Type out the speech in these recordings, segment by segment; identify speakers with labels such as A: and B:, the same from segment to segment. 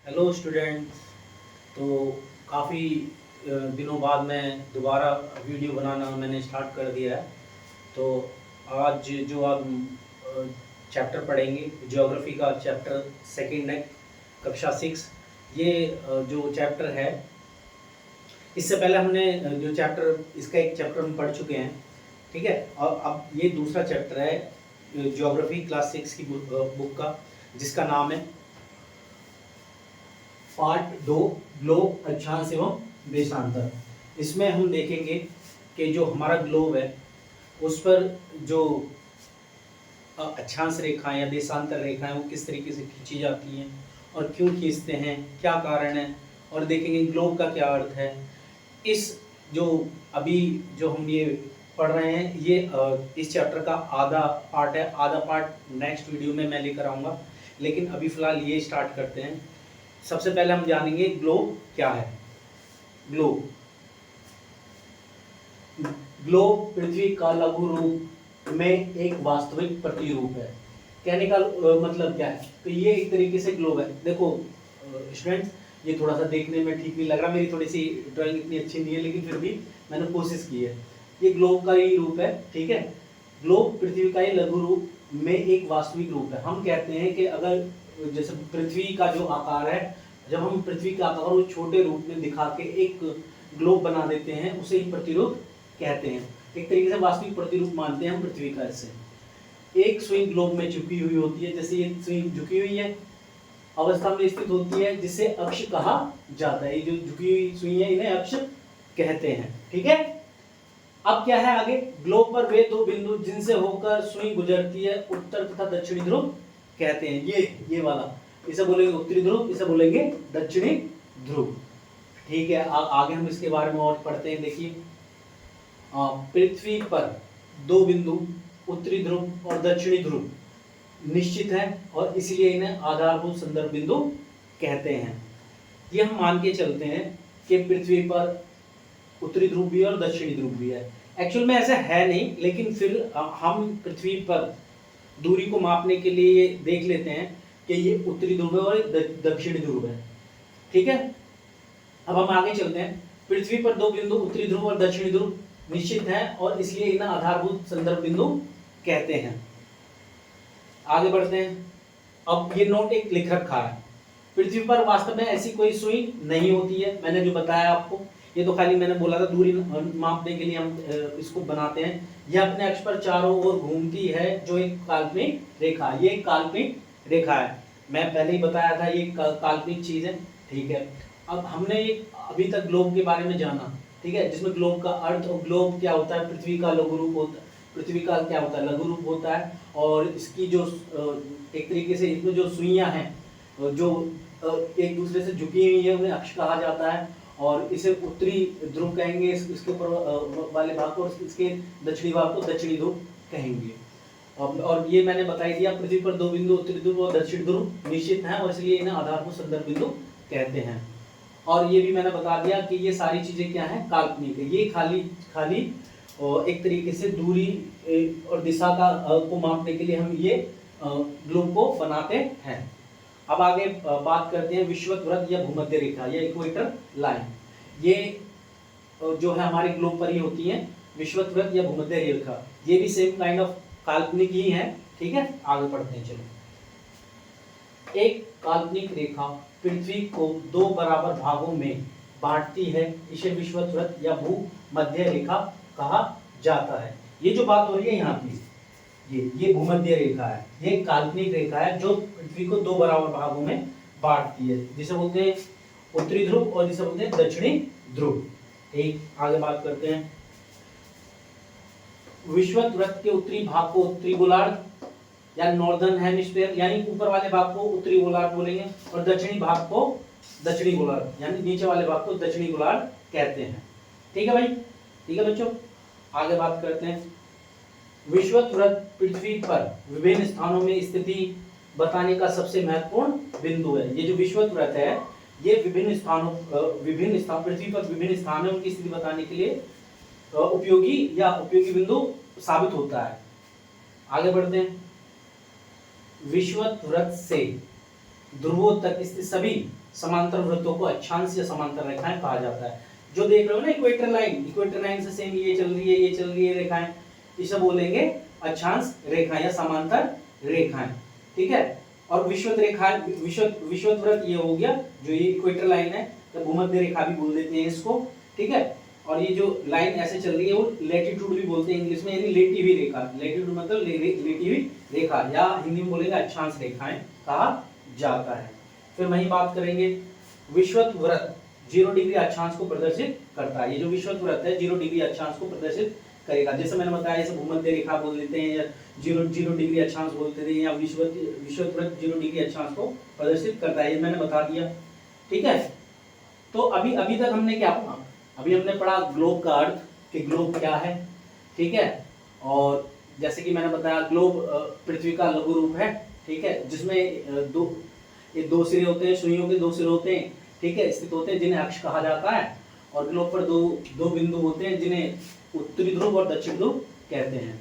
A: Hello students. तो काफ़ी दिनों बाद मैं दोबारा वीडियो बनाना मैंने स्टार्ट कर दिया है। तो आज जो आप चैप्टर पढ़ेंगे, ज्योग्राफी का चैप्टर सेकंड है, कक्षा 6। ये जो चैप्टर है, इससे पहले हमने जो चैप्टर, इसका एक चैप्टर हम पढ़ चुके हैं, ठीक है। और अब ये दूसरा चैप्टर है ज्योग्राफी क्लास 6 की बुक का, जिसका नाम है पार्ट 2, ग्लोब, अक्षांश एवं देशांतर। इसमें हम देखेंगे कि जो हमारा ग्लोब है उस पर जो अक्षांश रेखाएं या देशांतर रेखाएं वो किस तरीके से खींची जाती हैं और क्यों खींचते हैं, क्या कारण है, और देखेंगे ग्लोब का क्या अर्थ है। इस जो अभी जो हम ये पढ़ रहे हैं, ये इस चैप्टर का आधा पार्ट है। आधा पार्ट नेक्स्ट वीडियो में मैं लेकर आऊँगा, लेकिन अभी फ़िलहाल ये स्टार्ट करते हैं। सबसे पहले हम जानेंगे ग्लोब क्या है। ग्लोब ग्लोब पृथ्वी का लघु रूप में एक वास्तविक प्रतिरूप है। कहने का मतलब क्या है, तो ये एक तरीके से ग्लोब है। देखो स्टूडेंट्स, ये थोड़ा सा देखने में ठीक नहीं लग रहा, मेरी थोड़ी सी ड्राइंग इतनी अच्छी नहीं है, लेकिन फिर भी मैंने कोशिश की है। ये ग्लोब का ही रूप है, ठीक है। ग्लोब पृथ्वी का ही लघु रूप में एक वास्तविक रूप है। हम कहते हैं कि अगर जैसे पृथ्वी का जो आकार है, जब हम पृथ्वी का आकार को छोटे रूप में दिखा के एक ग्लोब बना देते हैं, उसे ही प्रतिरूप कहते हैं। एक तरीके से वास्तविक प्रतिरूप मानते हैं हम पृथ्वी का। इससे एक सुई ग्लोब में झुकी हुई होती है, जैसे ये सुई झुकी हुई है अवस्था में स्थित होती है, जिसे अक्ष कहा जाता है। ये जो झुकी हुई सुई है, इन्हें अक्ष कहते हैं, ठीक है। अब क्या है आगे, ग्लोब पर वे दो बिंदु जिनसे होकर सुई गुजरती है, उत्तर तथा दक्षिणी ध्रुव कहते हैं। ये वाला, इसे बोलेंगे उत्तरी ध्रुव, इसे बोलेंगे दक्षिणी ध्रुव, ठीक है। आगे हम इसके बारे में और पढ़ते हैं। देखिए, पृथ्वी पर दो बिंदु उत्तरी ध्रुव और दक्षिणी ध्रुव निश्चित है, और इसलिए इन्हें आधारभूत संदर्भ बिंदु कहते हैं। ये हम मान के चलते हैं कि पृथ्वी पर उत्तरी ध्रुव भी है और दक्षिणी ध्रुव भी है। एक्चुअल में ऐसा है नहीं, लेकिन फिर हम पृथ्वी पर दूरी को मापने के लिए ये देख लेते हैं कि ये उत्तरी ध्रुव है और दक्षिणी ध्रुव है, ठीक है। अब हम आगे चलते हैं। पृथ्वी पर दो बिंदु उत्तरी ध्रुव और दक्षिणी ध्रुव निश्चित है, और इसलिए इन्हें आधारभूत संदर्भ बिंदु कहते हैं। आगे बढ़ते हैं। अब ये नोट एक लिख रखा है, पृथ्वी पर वास्तव में ऐसी कोई सुई नहीं होती है। मैंने जो बताया आपको, ये तो खाली मैंने बोला था दूरी मापने के लिए हम इसको बनाते हैं। यह अपने अक्ष पर चारों ओर घूमती है, जो एक काल्पनिक रेखा, ये एक काल्पनिक रेखा है। मैं पहले ही बताया था ये काल्पनिक चीज है, ठीक है। अब हमने अभी तक ग्लोब के बारे में जाना, ठीक है, जिसमें ग्लोब का अर्थ और ग्लोब क्या होता है, पृथ्वी का लघु रूप होता है। पृथ्वी का क्या होता है, लघु रूप होता है, और इसकी जो एक तरीके से इसमें जो सुइयां हैं जो एक दूसरे से झुकी हुई है, उन्हें अक्ष कहा जाता है। और इसे उत्तरी ध्रुव कहेंगे इसके ऊपर वाले भाग को, और इसके दक्षिणी भाग को दक्षिणी ध्रुव कहेंगे। और ये मैंने बता दिया, पृथ्वी पर दो बिंदु उत्तरी ध्रुव और दक्षिणी ध्रुव निश्चित हैं, और इसलिए इन्हें आधारभूत संदर्भ बिंदु कहते हैं। और ये भी मैंने बता दिया कि ये सारी चीजें क्या हैं, काल्पनिक है। ये खाली एक तरीके से दूरी और दिशा का को मापने के लिए हम ये ग्लोब को बनाते हैं। अब आगे बात करते हैं विषुवत वृत्त या भूमध्य रेखा या इक्वेटर लाइन। ये जो है हमारे ग्लोब पर ही होती है, विषुवत वृत्त या भूमध्य रेखा। ये भी सेम काइंड ऑफ काल्पनिक ही है, ठीक है। आगे पढ़ते हैं, चलो। एक काल्पनिक रेखा पृथ्वी को दो बराबर भागों में बांटती है, इसे विषुवत वृत्त या भूमध्य रेखा कहा जाता है। ये जो बात हो रही है यहाँ की, ये भूमध्य रेखा है। ये काल्पनिक रेखा है जो पृथ्वी को दो बराबर भागों में बांटती है, जिसे बोलते हैं उत्तरी ध्रुव और जिसे बोलते हैं दक्षिणी ध्रुव, ठीक। आगे बात करते हैं। विषुवत वृत्त के उत्तरी भाग को उत्तरी गोलार्ध या नॉर्दर्न हेमिस्फीयर, यानी ऊपर वाले भाग को उत्तरी गोलार्ध बोलेंगे, और दक्षिणी भाग को दक्षिणी गोलार्ध, यानी नीचे वाले भाग को दक्षिणी गोलार्ध कहते हैं, ठीक है भाई, ठीक है बच्चों। आगे बात करते हैं। विषुवत वृत्त पृथ्वी पर विभिन्न स्थानों में स्थिति बताने का सबसे महत्वपूर्ण बिंदु है। ये जो विषुवत वृत्त है, ये विभिन्न स्थान पृथ्वी पर विभिन्न स्थानों की स्थिति बताने के लिए उपयोगी बिंदु साबित होता है। आगे बढ़ते हैं। विषुवत वृत्त से ध्रुवों तक स्थित सभी समांतर वृत्तों को अक्षांश या समांतर रेखाएं कहा जाता है। जो देख रहे हो ना इक्वेटर लाइन से सेम ये चल रही है, ये चल रही है रेखाएं, इसे बोलेंगे अक्षांश रेखा या समांतर रेखाएं, ठीक है। और विषुवत रेखा, विषुवत वृत्त ये हो गया, जो ये इक्वेटर लाइन है, तो भूमध्य रेखा भी बोल देते हैं इसको, ठीक है। और ये जो लाइन ऐसे चल रही है वो लैटिट्यूड भी बोलते हैं इंग्लिश में, यानी लेटी हुई रेखा। लैटिट्यूड मतलब लेटी हुई रेखा, या हिंदी में बोलेंगे अक्षांश रेखाएं कहा जाता है। फिर वही बात करेंगे, विषुवत वृत्त 0 डिग्री अक्षांश को प्रदर्शित करता है। ये जो विषुवत वृत्त है 0 डिग्री अक्षांश को प्रदर्शित करेगा। जैसे मैंने बताया, जैसे भूमध्य रेखा बोल देते हैं, या 0 डिग्री अक्षांश बोलते थे, या विषुवत वृत्त 0 डिग्री अक्षांश को प्रदर्शित करता है, ये मैंने बता दिया, ठीक है। तो अभी तक हमने क्या पढ़ा? अभी हमने पढ़ा ग्लोब का अर्थ, कि ग्लोब क्या है, ठीक है। और जैसे कि मैंने बताया, ग्लोब पृथ्वी का लघु रूप है, ठीक है, जिसमें दो सिरे होते हैं, सुइयों के 2 सिरे होते हैं, ठीक है, स्थित होते हैं, जिन्हें अक्ष कहा जाता है। और ग्लोब पर दो बिंदु होते हैं, जिन्हें उत्तरी ध्रुव और दक्षिण ध्रुव कहते हैं,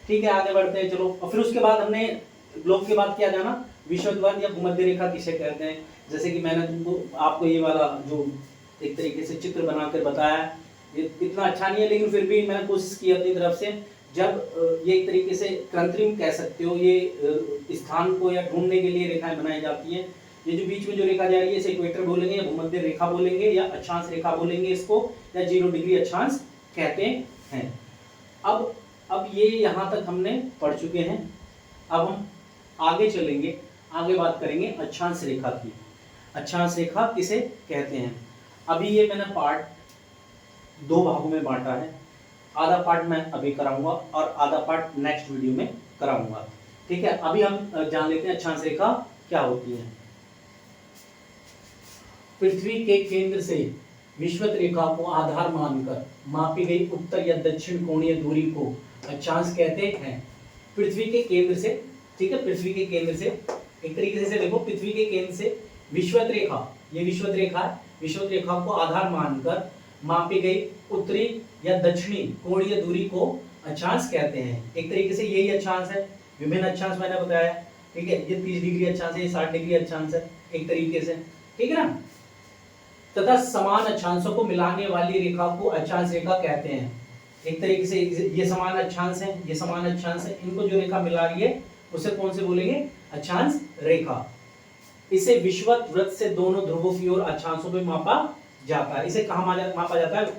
A: ठीक है। आगे बढ़ते हैं, चलो। और फिर उसके बाद हमने ग्लोब के बाद क्या जाना, विषुवत वृत्त या भूमध्य रेखा किसे कहते हैं। जैसे कि मैंने तुमको आपको ये वाला जो एक तरीके से चित्र बनाकर बताया, ये इतना अच्छा नहीं है, लेकिन फिर भी मैंने कोशिश की अपनी तरफ से। जब ये एक तरीके से कृत्रिम कह सकते हो, ये स्थान को या ढूंढने के लिए रेखाएं बनाई जाती हैं। ये जो बीच में जो रेखा जा रही है, इसे इक्वेटर बोलेंगे, या भूमध्य रेखा बोलेंगे, या अक्षांश रेखा बोलेंगे इसको, या 0 डिग्री अक्षांश कहते हैं। अब ये यहाँ तक हमने पढ़ चुके हैं। अब हम आगे चलेंगे, आगे बात करेंगे अक्षांश रेखा की। अक्षांश रेखा किसे कहते हैं? अभी ये मैंने पार्ट 2 भागों में बांटा है। आधा पार्ट मैं अभी कराऊंगा और आधा पार्ट नेक्स्ट वीडियो में कराऊंगा, ठीक है। अभी हम जान लेते हैं अक्षांश रेखा क्या होती है। पृथ्वी के केंद्र से विषुवत रेखा को आधार मानकर मापी गई उत्तर या दक्षिण कोणीय दूरी को अक्षांश कहते हैं। पृथ्वी के केंद्र से, ठीक है, पृथ्वी के केंद्र से, एक तरीके से देखो, पृथ्वी के केंद्र से विषुवत रेखा, ये विषुवत रेखा है, विषुवत रेखा को आधार मानकर मापी गई उत्तरी या दक्षिणी कोणीय दूरी को अक्षांश कहते हैं। एक तरीके से यही अक्षांश है, विभिन्न अक्षांश मैंने बताया, ठीक है। ये 30 डिग्री अक्षांश है, ये 60 डिग्री अक्षांश है, एक तरीके से, ठीक है ना। तथा समान अक्षांशों को मिलाने वाली रेखा को अक्षांश रेखा कहते हैं। एक तरीके से ये समान अक्षांश है, ये समान अक्षांश है, इनको जो रेखा मिला रही है उसे कौन से बोलेंगे? अक्षांश रेखा। इसे विषुवत वृत्त से दोनों ध्रुवों की ओर अक्षांशों में मापा जाता है। इसे कहाँ मापा जाता है?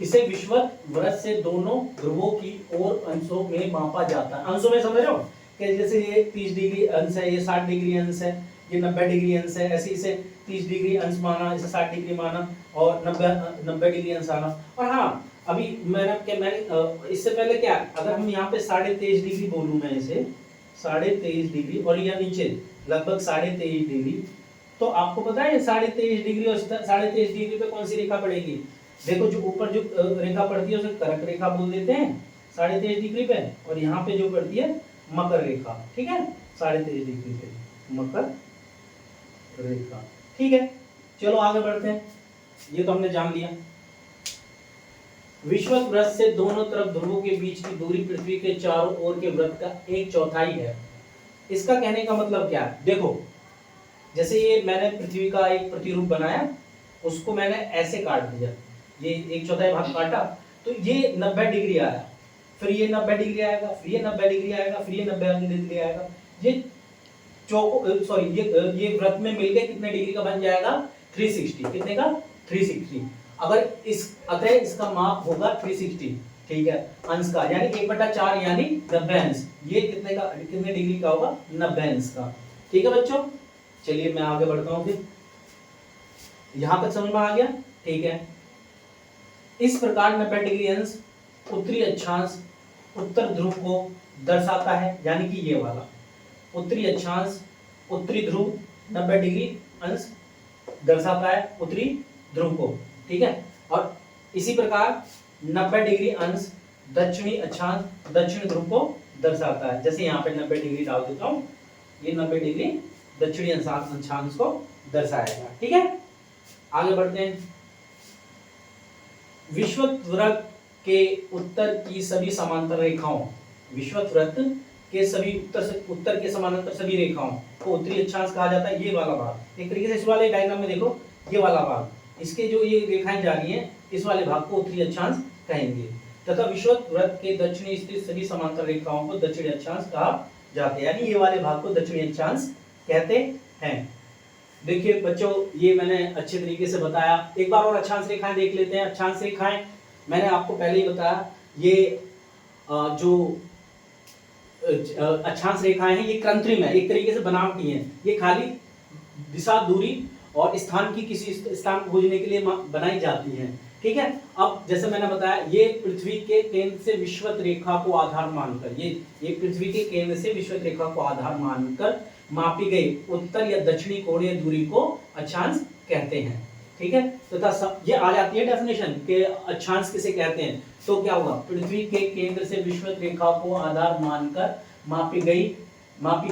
A: इसे विषुवत वृत्त से दोनों ध्रुवों की ओर अंशों में मापा जाता है। अंशों में समझ रहे हो कि जैसे ये 30 डिग्री अंश है, ये 60 डिग्री अंश है, ये 90 डिग्री अंश है, ऐसे इसे 30 डिग्री अंश माना, इसे 60 डिग्री माना, और 90 डिग्री अंश आना। और हाँ, अभी मैंने इससे पहले क्या, अगर हम यहाँ पे 23.5 डिग्री बोलूँ मैं इसे 23.5 डिग्री, और यहाँ नीचे लगभग 23.5 डिग्री, तो आपको पता है 23.5 डिग्री और 23.5 डिग्री पे कौन सी रेखा पड़ेगी? देखो, जो ऊपर जो रेखा पड़ती है उसे कर्क रेखा बोल देते हैं 23.5 डिग्री पे, और यहाँ पे जो पड़ती है मकर रेखा, ठीक है, 23.5 डिग्री पे मकर रेखा, ठीक है। चलो आगे बढ़ते हैं, ये तो हमने जान लिया। विषुवत वृत्त से दोनों तरफ ध्रुवों के बीच की दूरी पृथ्वी के चारों ओर के वृत्त का 1/4 है। इसका कहने का मतलब क्या है? देखो, जैसे ये मैंने पृथ्वी का एक प्रतिरूप बनाया, उसको मैंने ऐसे काट दिया, ये 1/4 भाग काटा, तो ये 90 डिग्री आया, फिर ये 90 डिग्री आएगा, फिर ये 90 डिग्री आएगा, फिर ये 90 डिग्री आएगा। ये ये वृत्त में मिलके कितने डिग्री का बन जाएगा? 360। कितने का? 360। अगर अतः इसका माप होगा 360, ठीक है, अंश का, यानी 1/4 यानी 90 अंश। ये कितने डिग्री का होगा? 90 अंश का, ठीक है बच्चों। चलिए मैं आगे बढ़ता हूँ, फिर यहां तक समझ में आ गया, ठीक है। इस प्रकार 90 डिग्री अंश उत्तरी अक्षांश उत्तर ध्रुव को दर्शाता है, यानी कि ये वाला उत्तरी अक्षांश उत्तरी ध्रुव 90 डिग्री अंश दर्शाता है उत्तरी ध्रुव को, ठीक है। और इसी प्रकार 90 डिग्री अंश दक्षिणी अक्षांश दक्षिण ध्रुव को दर्शाता है। जैसे यहाँ पे 90 डिग्री डाल देता हूँ, ये 90 डिग्री दक्षिणी अक्षांश को दर्शाएगा, ठीक है। आगे बढ़ते हैं। विषुवत वृत्त के उत्तर की सभी समांतर रेखाओं, विषुवत वृत्त के सभी उत्तर के समानांतर सभी रेखाओं को उत्तरी अक्षांश कहा जाता है। ये वाला भाग एक तरीके से इस वाले डायग्राम में देखो, ये वाला भाग, इसके जो ये रेखाएं जा रही हैं इस वाले भाग को उत्तरी अक्षांश कहेंगे, तथा विषुवत वृत्त के दक्षिणी स्थित सभी समांतर रेखाओं को दक्षिणी अक्षांश कहा जाता है, यानी ये वाले भाग को दक्षिणी अक्षांश कहते हैं। देखिए बच्चों, ये मैंने अच्छे तरीके से बताया। एक बार और अक्षांश रेखाएं देख लेते हैं। अक्षांश रेखाएं मैंने आपको पहले ही बताया, ये जो अक्षांश रेखाएं हैं ये कृत्रिम है, एक तरीके से बनावटी हैं। ये खाली दिशा, दूरी और स्थान की किसी स्थान को खोजने के लिए बनाई जाती हैं, ठीक है। अब जैसे मैंने बताया, ये पृथ्वी के केंद्र से विषुवत रेखा को आधार मानकर, ये पृथ्वी के केंद्र से विषुवत रेखा को आधार मानकर मापी गई उत्तर या दक्षिणी कोणीय दूरी को अक्षांश कहते हैं, ठीक है। तथा ये आ जाती है डेफिनेशन के अक्षांश किसे कहते हैं। तो क्या हुआ, पृथ्वी के केंद्र से विषुवत रेखा को आधार मानकर मापी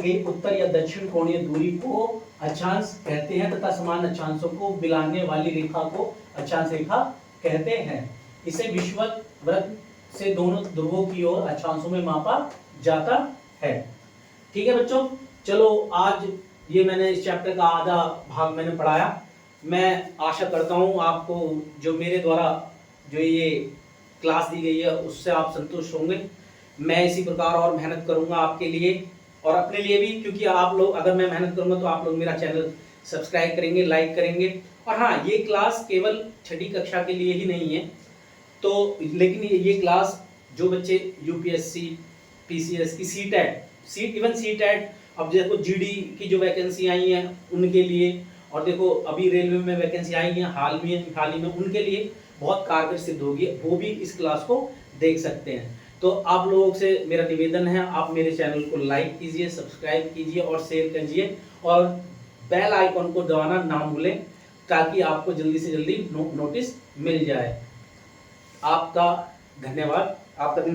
A: गई उत्तर या दक्षिण कोणीय दूरी को अक्षांश कहते हैं, तथा समान अक्षांशों को मिलाने वाली रेखा को अक्षांश रेखा कहते हैं। इसे विषुवत वृत्त से दोनों ध्रुवों की ओर अक्षांशों में मापा जाता है, ठीक है बच्चों। चलो, आज ये मैंने इस चैप्टर का आधा भाग मैंने पढ़ाया। मैं आशा करता हूँ आपको जो मेरे द्वारा जो ये क्लास दी गई है उससे आप संतुष्ट होंगे। मैं इसी प्रकार और मेहनत करूंगा आपके लिए और अपने लिए भी, क्योंकि आप लोग, अगर मैं मेहनत करूंगा तो आप लोग मेरा चैनल सब्सक्राइब करेंगे, लाइक करेंगे। और हाँ, ये क्लास केवल 6ठी कक्षा के लिए ही नहीं है, तो लेकिन ये क्लास जो बच्चे यूपीएससी, पीसीएस की सीटेट, अब देखो जीडी की जो वैकेंसी आई हैं उनके लिए, और देखो अभी रेलवे में वैकेंसी आई है हाल ही में, उनके लिए बहुत कारगर सिद्ध होगी। वो भी इस क्लास को देख सकते हैं। तो आप लोगों से मेरा निवेदन है, आप मेरे चैनल को लाइक कीजिए, सब्सक्राइब कीजिए और शेयर कीजिए, और बेल आइकॉन को दबाना ना भूलें, ताकि आपको जल्दी से जल्दी नोटिस मिल जाए। आपका धन्यवाद। आपका दिन